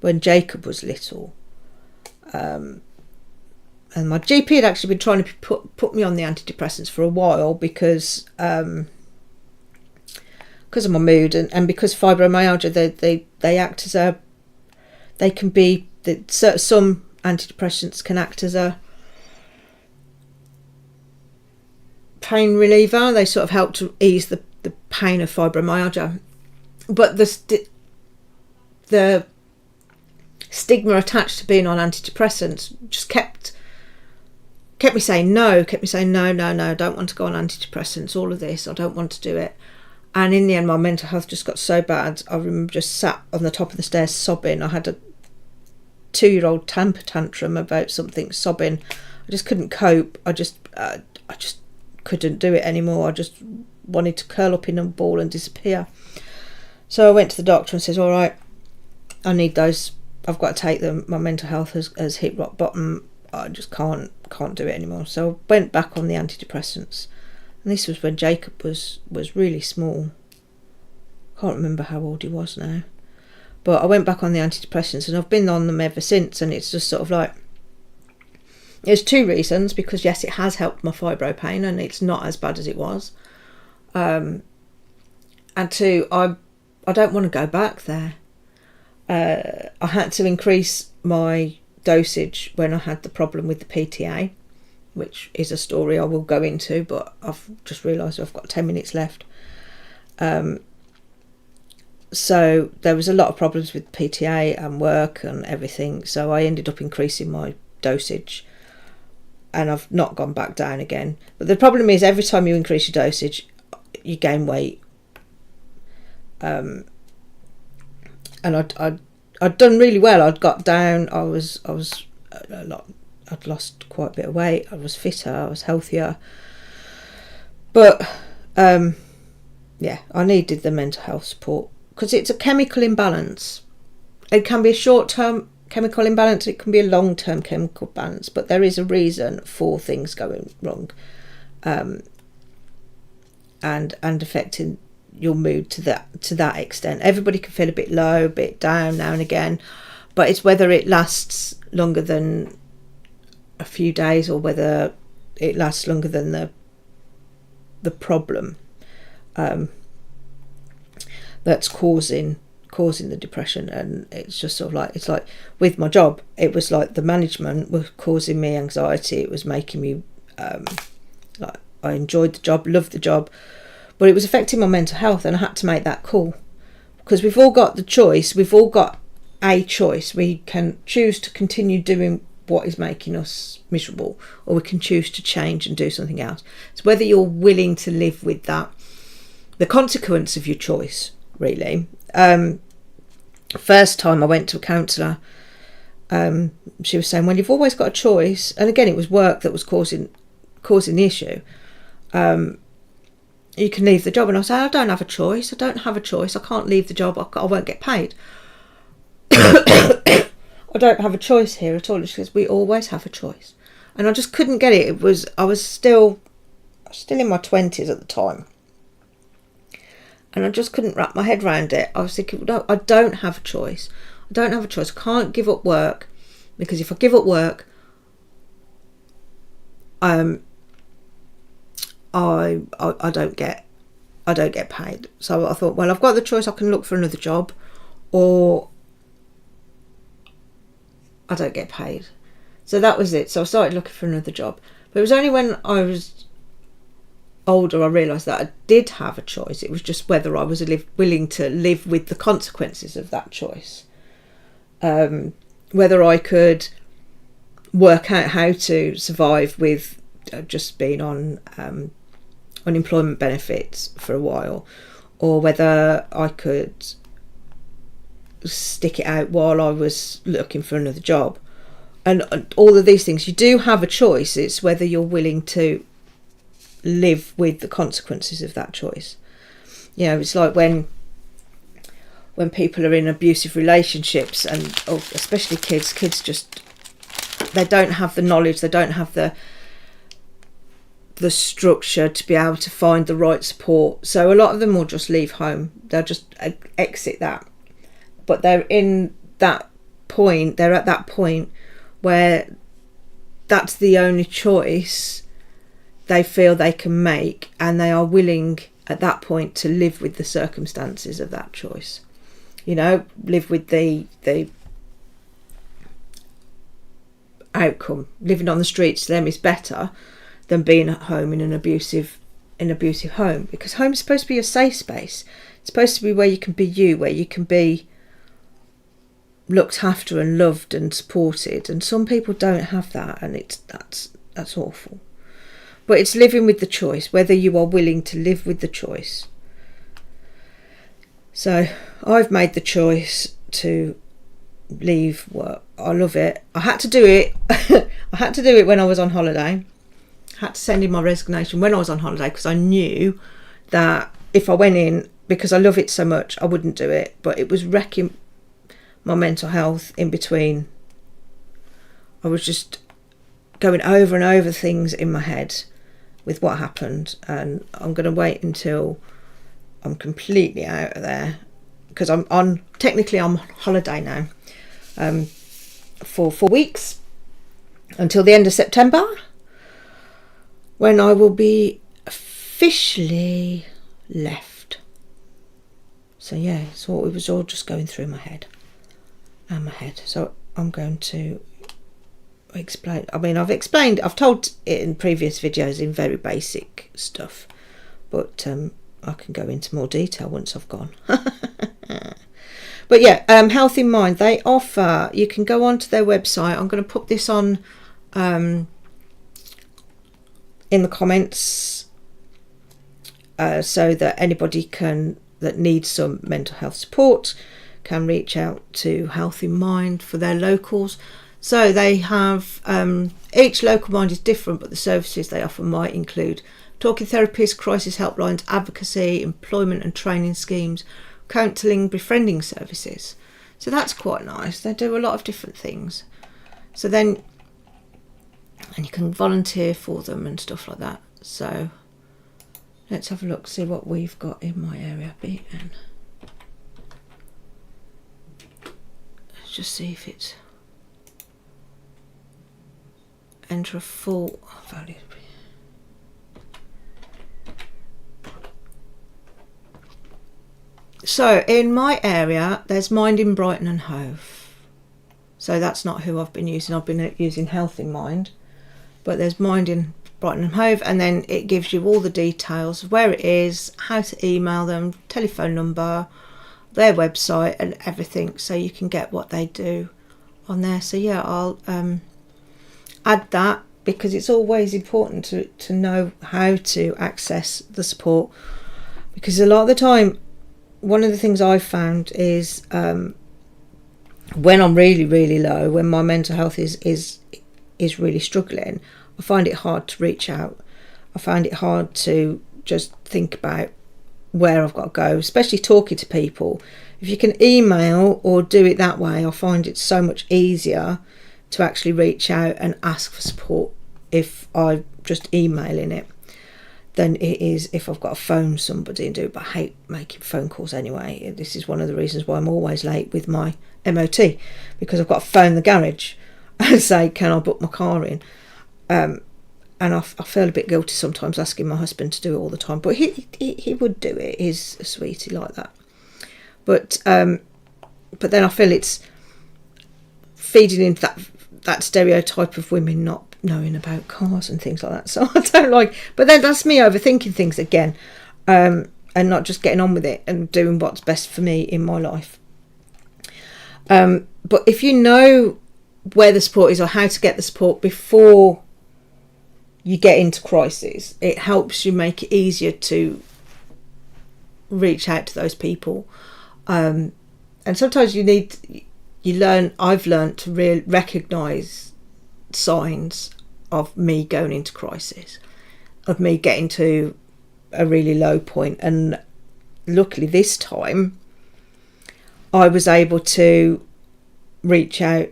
when Jacob was little. And my GP had actually been trying to put me on the antidepressants for a while because of my mood and because fibromyalgia, they act as some antidepressants can act as a pain reliever. They sort of help to ease the pain of fibromyalgia, but the stigma attached to being on antidepressants just kept me saying no, I don't want to go on antidepressants, all of this, I don't want to do it. And in the end, my mental health just got so bad. I remember just sat on the top of the stairs sobbing. I had a 2-year-old temper tantrum about something, sobbing. I just couldn't cope. I just couldn't do it anymore. I just wanted to curl up in a ball and disappear. So I went to the doctor and says, all right, I need those. I've got to take them. My mental health has hit rock bottom. I just can't do it anymore. So I went back on the antidepressants. And this was when Jacob was really small. Can't remember how old he was now. But I went back on the antidepressants and I've been on them ever since. And it's just sort of like, there's 2 reasons. Because yes, it has helped my fibro pain and it's not as bad as it was. And 2, I don't want to go back there. I had to increase my dosage when I had the problem with the PTA, which is a story I will go into, but I've just realised I've got 10 minutes left. So there was a lot of problems with PTA and work and everything, so I ended up increasing my dosage and I've not gone back down again. But the problem is every time you increase your dosage, you gain weight. And I'd done really well. I'd got down. I was a lot. I'd lost quite a bit of weight. I was fitter. I was healthier. But yeah, I needed the mental health support because it's a chemical imbalance. It can be a short-term chemical imbalance. It can be a long-term chemical balance. But there is a reason for things going wrong, and affecting your mood to that extent. Everybody can feel a bit low, a bit down now and again, but it's whether it lasts longer than a few days or whether it lasts longer than the problem that's causing the depression. And it's just sort of like, it's like with my job, it was like the management was causing me anxiety. It was making me like, I enjoyed the job, loved the job, but it was affecting my mental health, and I had to make that call because we've all got the choice. We've all got a choice. We can choose to continue doing what is making us miserable, or we can choose to change and do something else. It's whether you're willing to live with that, the consequence of your choice, really. First time I went to a counsellor, she was saying, well, you've always got a choice. And again, it was work that was causing the issue. You can leave the job. And I said, I don't have a choice. I can't leave the job. I won't get paid. I don't have a choice here at all. She goes, we always have a choice. And I just couldn't get it. I was still in my 20s at the time. And I just couldn't wrap my head around it. I was thinking, no, I don't have a choice. I can't give up work, because if I give up work, I don't get paid. So I thought, well, I've got the choice. I can look for another job, or I don't get paid. So that was it. So I started looking for another job. But it was only when I was older I realised that I did have a choice. It was just whether I was willing to live with the consequences of that choice. Whether I could work out how to survive with just being on unemployment benefits for a while, or whether I could stick it out while I was looking for another job. And all of these things, you do have a choice. It's whether you're willing to live with the consequences of that choice. You know, it's like when when people are in abusive relationships, and especially kids just, they don't have the knowledge, they don't have the structure to be able to find the right support. So a lot of them will just leave home, they'll just exit that. But they're at that point where that's the only choice they feel they can make, and they are willing at that point to live with the circumstances of that choice. Live with the outcome. Living on the streets to them is better than being at home in an abusive home, because home is supposed to be a safe space. It's supposed to be where you can be you, where you can be looked after and loved and supported, and some people don't have that, and that's awful. But it's living with the choice, whether you are willing to live with the choice. So I've made the choice to leave work. I love it. I had to do it. I had to do it when I was on holiday. I had to send in my resignation when I was on holiday, because I knew that if I went in, because I love it so much, I wouldn't do it. But it was wrecking my mental health in between. I was just going over and over things in my head with what happened, and I'm going to wait until I'm completely out of there, because I'm on holiday now for 4 weeks until the end of September, when I will be officially left. So yeah, so it was all just going through my head. So I'm going to explain. I mean, I've told it in previous videos in very basic stuff, but I can go into more detail once I've gone. But yeah, Health in Mind, they offer, you can go onto their website. I'm going to put this on in the comments so that anybody that needs some mental health support can reach out to Health in Mind for their locals. So they have, each local mind is different, but the services they offer might include talking therapies, crisis helplines, advocacy, employment and training schemes, counselling, befriending services. So that's quite nice. They do a lot of different things. So then, and you can volunteer for them and stuff like that. So let's have a look, see what we've got in my area. BN. Let's just see if it's enter a full value. So in my area there's Mind in Brighton and Hove. So that's not who I've been using. I've been using Health in Mind, but there's Mind in Brighton and Hove, and then it gives you all the details of where it is, how to email them, telephone number, their website and everything, so you can get what they do on there. So yeah, I'll add that, because it's always important to know how to access the support, because a lot of the time, one of the things I've found is when I'm really, really low, when my mental health is really struggling, I find it hard to reach out. I find it hard to just think about where I've got to go, especially talking to people. If you can email or do it that way, I find it so much easier to actually reach out and ask for support if I'm just emailing it than it is if I've got to phone somebody and do it. But I hate making phone calls anyway. This is one of the reasons why I'm always late with my MOT, because I've got to phone the garage and say, can I book my car in? And I feel a bit guilty sometimes asking my husband to do it all the time, but he would do it. He's a sweetie like that. But then I feel it's feeding into that stereotype of women not knowing about cars and things like that. So I don't like, but then that's me overthinking things again, and not just getting on with it and doing what's best for me in my life. But if you know where the support is or how to get the support before you get into crisis, it helps you make it easier to reach out to those people. And sometimes I've learned to recognise signs of me going into crisis, of me getting to a really low point. And luckily this time I was able to reach out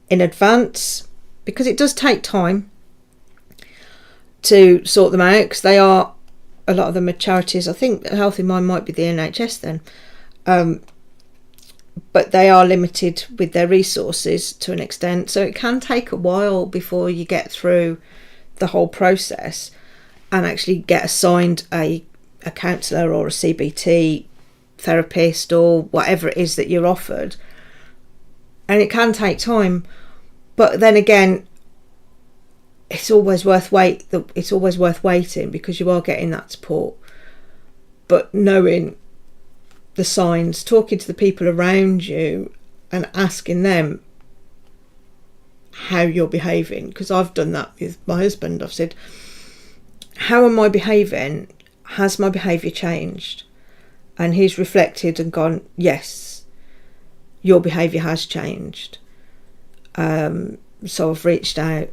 in advance, because it does take time to sort them out, because they are, a lot of them are charities. I think Healthy Mind might be the NHS then, but they are limited with their resources to an extent, so it can take a while before you get through the whole process and actually get assigned a counsellor or a CBT therapist or whatever it is that you're offered. And it can take time, but then again, it's always worth waiting, because you are getting that support. But knowing the signs, talking to the people around you and asking them how you're behaving, because I've done that with my husband. I've said, how am I behaving? Has my behaviour changed? And he's reflected and gone, yes, your behaviour has changed. So I've reached out,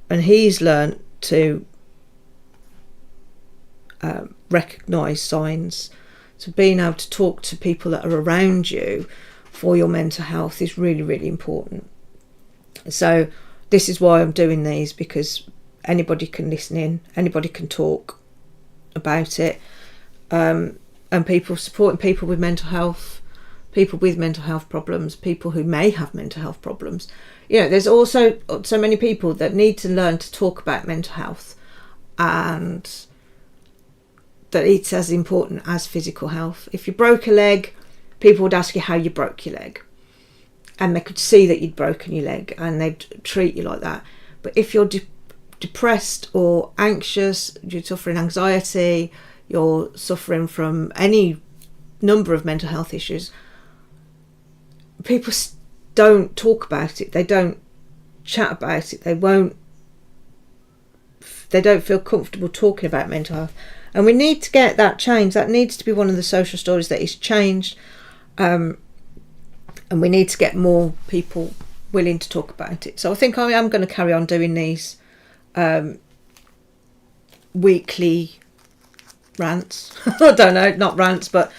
and he's learnt to recognise signs. So being able to talk to people that are around you for your mental health is really, really important. So this is why I'm doing these, because anybody can listen in, anybody can talk about it, and people supporting people with mental health, people with mental health problems, people who may have mental health problems. You know, there's also so many people that need to learn to talk about mental health, and that it's as important as physical health. If you broke a leg, people would ask you how you broke your leg, and they could see that you'd broken your leg and they'd treat you like that. But if you're depressed or anxious, you're suffering anxiety, you're suffering from any number of mental health issues, people don't talk about it, they don't chat about it, they don't feel comfortable talking about mental health. And we need to get that change. That needs to be one of the social stories that is changed, and we need to get more people willing to talk about it. So I think I am going to carry on doing these weekly rants. I don't know, not rants, but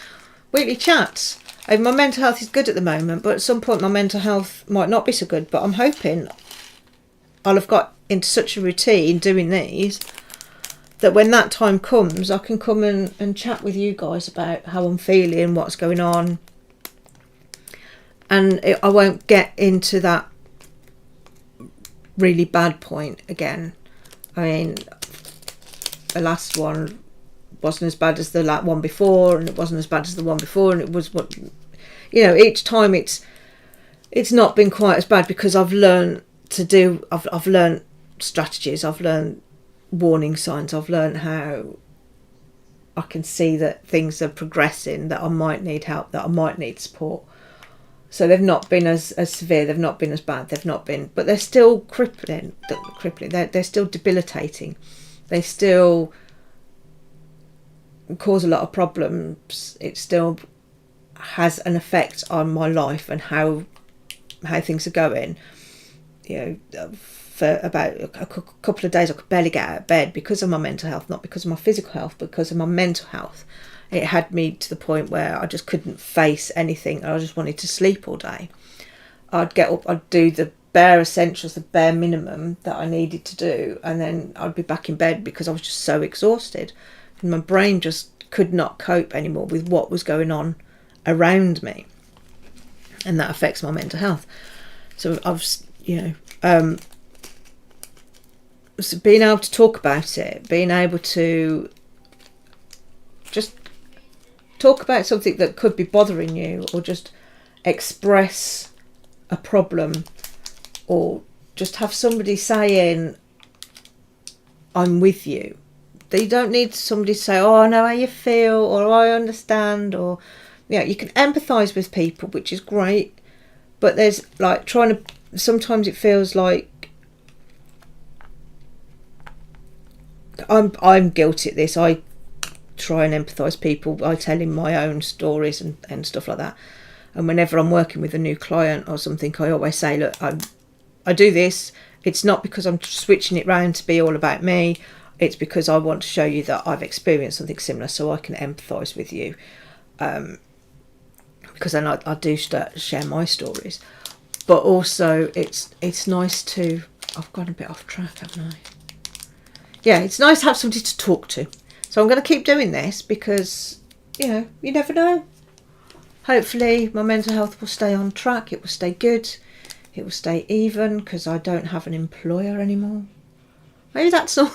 weekly chats. My mental health is good at the moment, but at some point my mental health might not be so good. But I'm hoping I'll have got into such a routine doing these that when that time comes, I can come and chat with you guys about how I'm feeling, what's going on. And I won't get into that really bad point again. I mean, the last one wasn't as bad as the one before, and it wasn't as bad as the one before, and it was what, you know, each time it's not been quite as bad, because I've learned I've learned strategies, I've learned warning signs, I've learned how I can see that things are progressing, that I might need help, that I might need support. So they've not been as severe, they've not been as bad, but they're still crippling, they're still debilitating, they still cause a lot of problems. It still has an effect on my life and how things are going. You know, for about a couple of days I could barely get out of bed because of my mental health, not because of my physical health, but because of my mental health. It had me to the point where I just couldn't face anything. I just wanted to sleep all day. I'd get up, I'd do the bare essentials, the bare minimum that I needed to do, and then I'd be back in bed because I was just so exhausted. And my brain just could not cope anymore with what was going on around me. And that affects my mental health. So I've, so being able to talk about it, being able to just talk about something that could be bothering you, or just express a problem, or just have somebody saying, I'm with you. You don't need somebody to say, oh, I know how you feel, or I understand, or, you know, you can empathise with people, which is great, but there's like sometimes it feels like I'm guilty at this. I try and empathise people. I tell him my own stories and stuff like that. And whenever I'm working with a new client or something, I always say, look, I do this. It's not because I'm switching it round to be all about me. It's because I want to show you that I've experienced something similar, so I can empathise with you. because then I do share my stories. But also it's nice to... I've gone a bit off track, haven't I? Yeah, it's nice to have somebody to talk to. So I'm going to keep doing this because, you know, you never know. Hopefully my mental health will stay on track. It will stay good. It will stay even because I don't have an employer anymore. Maybe that's all.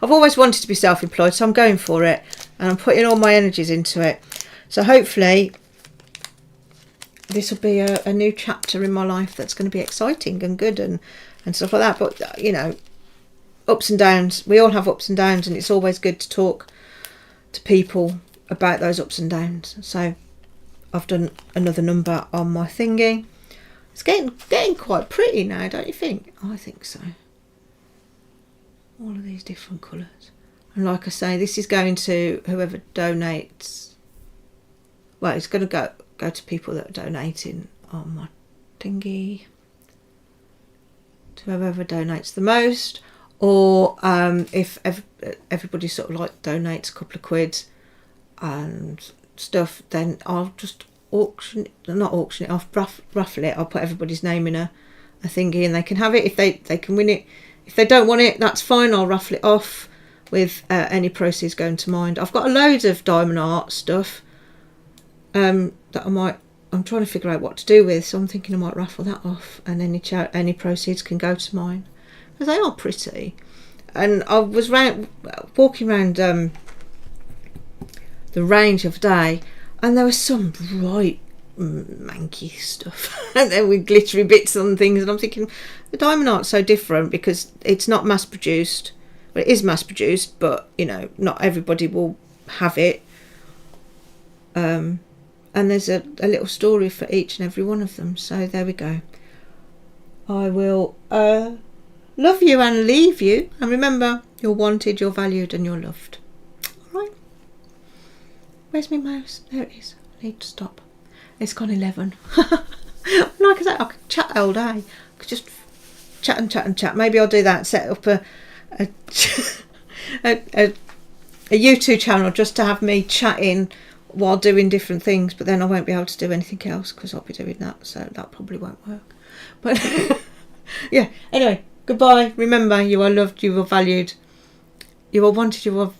I've always wanted to be self-employed, so I'm going for it. And I'm putting all my energies into it. So hopefully this will be a new chapter in my life that's going to be exciting and good and stuff like that. But, you know, ups and downs. We all have ups and downs, and it's always good to talk to people about those ups and downs. So I've done another number on my thingy. It's getting quite pretty now, don't you think? I think so. All of these different colours. And like I say, this is going to whoever donates. Well, it's going to go to people that are donating on my thingy. To whoever donates the most. Or if everybody sort of like donates a couple of quid and stuff, then I'll just not auction it off, raffle it. I'll put everybody's name in a thingy and they can have it. If they can win it. If they don't want it, that's fine. I'll raffle it off with any proceeds going to mine. I've got a load of diamond art stuff that I'm trying to figure out what to do with. So I'm thinking I might raffle that off, and any proceeds can go to mine because they are pretty. And I was walking around the range of day, and there was some bright manky stuff and then with glittery bits on things, and I'm thinking the diamond art's so different because it's not mass produced. Well, it is mass produced, but you know, not everybody will have it, and there's a little story for each and every one of them. So there we go. I will love you and leave you, and remember, you're wanted, you're valued, and you're loved. Alright, where's my mouse? There it is. I need to stop. It's gone 11. Like I said, I could chat all day. I could just chat and chat and chat. Maybe I'll do that. Set up a YouTube channel just to have me chatting while doing different things. But then I won't be able to do anything else because I'll be doing that. So that probably won't work. But yeah. Anyway, goodbye. Remember, you are loved. You are valued. You are wanted. You are